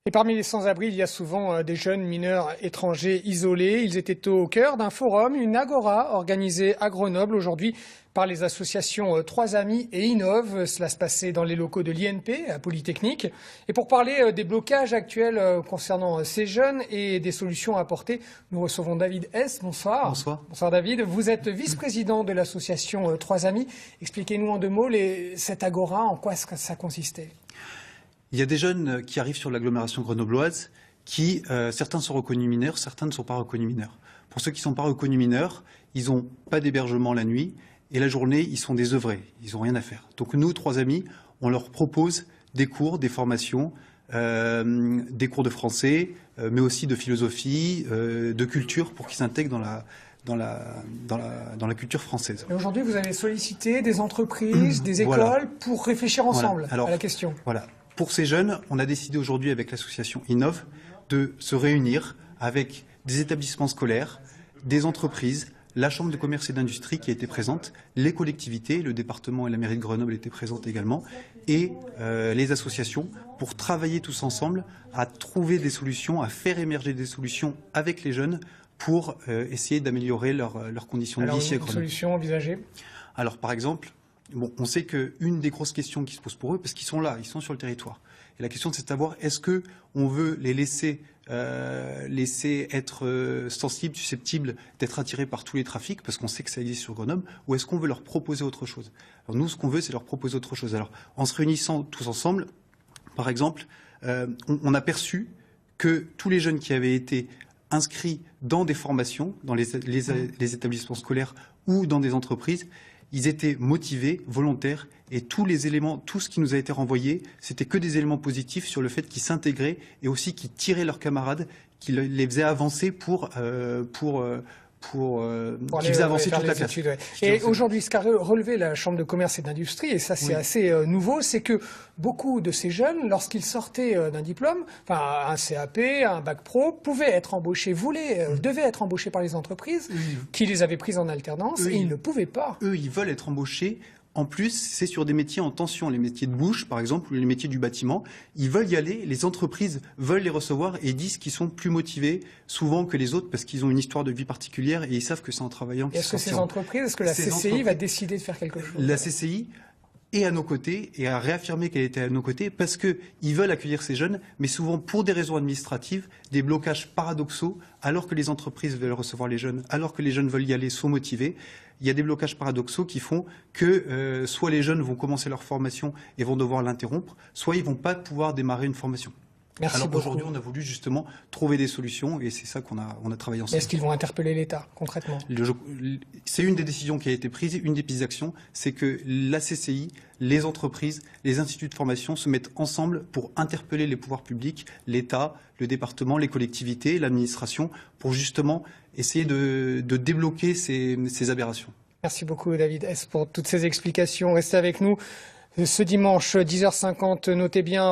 Et parmi les sans-abri, il y a souvent des jeunes mineurs étrangers isolés. Ils étaient au cœur d'un forum, une agora organisée à Grenoble aujourd'hui par les associations Trois Amis et Innov. Cela se passait dans les locaux de l'INP à Polytechnique. Et pour parler des blocages actuels concernant ces jeunes et des solutions à apporter, nous recevons David S. Bonsoir. Bonsoir. Bonsoir David. Vous êtes vice-président de l'association Trois Amis. Expliquez-nous en 2 mots cette agora, en quoi ça consistait. Il y a des jeunes qui arrivent sur l'agglomération grenobloise qui, certains sont reconnus mineurs, certains ne sont pas reconnus mineurs. Pour ceux qui ne sont pas reconnus mineurs, ils n'ont pas d'hébergement la nuit et la journée, ils sont désœuvrés, ils n'ont rien à faire. Donc nous, Trois Amis, on leur propose des cours, des formations, des cours de français, mais aussi de philosophie, de culture pour qu'ils s'intègrent dans la culture française. Et aujourd'hui, vous avez sollicité des entreprises, des écoles pour réfléchir ensemble à la question. Voilà. Pour ces jeunes, on a décidé aujourd'hui avec l'association Innov de se réunir avec des établissements scolaires, des entreprises, la Chambre de commerce et d'industrie qui a été présente, les collectivités, le département et la mairie de Grenoble étaient présentes également, et les associations pour travailler tous ensemble à trouver des solutions, à faire émerger des solutions avec les jeunes pour essayer d'améliorer leurs conditions de vie ici à Grenoble. Quelle solution envisagée ? Alors par exemple, bon, on sait qu'une des grosses questions qui se posent pour eux, parce qu'ils sont là, ils sont sur le territoire. Et la question, c'est de savoir, est-ce qu'on veut les laisser être sensibles, susceptibles d'être attirés par tous les trafics, parce qu'on sait que ça existe sur Grenoble, ou est-ce qu'on veut leur proposer autre chose? Alors nous, ce qu'on veut, c'est leur proposer autre chose. Alors, en se réunissant tous ensemble, par exemple, on a perçu que tous les jeunes qui avaient été inscrits dans des formations, dans les établissements scolaires ou dans des entreprises, ils étaient motivés, volontaires, et tous les éléments, tout ce qui nous a été renvoyé, c'était que des éléments positifs sur le fait qu'ils s'intégraient et aussi qu'ils tiraient leurs camarades, qu'ils les faisaient avancer pour qu'ils faisaient avancer toute la classe. Ouais. Et aujourd'hui, ce qu'a relevé la Chambre de commerce et d'industrie, et ça c'est assez nouveau, c'est que beaucoup de ces jeunes, lorsqu'ils sortaient d'un diplôme, enfin un CAP, un bac pro, pouvaient être embauchés, devaient être embauchés par les entreprises qui les avaient prises en alternance, et ils ne pouvaient pas. Eux, ils veulent être embauchés. En plus, c'est sur des métiers en tension, les métiers de bouche, par exemple, ou les métiers du bâtiment. Ils veulent y aller, les entreprises veulent les recevoir et disent qu'ils sont plus motivés souvent que les autres parce qu'ils ont une histoire de vie particulière et ils savent que c'est en travaillant qu'ils sortiront. Est-ce que la CCI va décider de faire quelque chose? La CCI est à nos côtés et a réaffirmé qu'elle était à nos côtés parce qu'ils veulent accueillir ces jeunes, mais souvent pour des raisons administratives, des blocages paradoxaux, alors que les entreprises veulent recevoir les jeunes, alors que les jeunes veulent y aller, sont motivés. Il y a des blocages paradoxaux qui font que soit les jeunes vont commencer leur formation et vont devoir l'interrompre, soit ils ne vont pas pouvoir démarrer une formation. Merci beaucoup. Aujourd'hui, on a voulu justement trouver des solutions et c'est ça qu'on a travaillé ensemble. Est-ce qu'ils vont interpeller l'État concrètement? C'est une des décisions qui a été prise, une des pistes d'action, c'est que la CCI, les entreprises, les instituts de formation se mettent ensemble pour interpeller les pouvoirs publics, l'État, le département, les collectivités, l'administration, pour justement essayer de débloquer ces aberrations. Merci beaucoup David S. pour toutes ces explications. Restez avec nous ce dimanche 10h50, notez bien.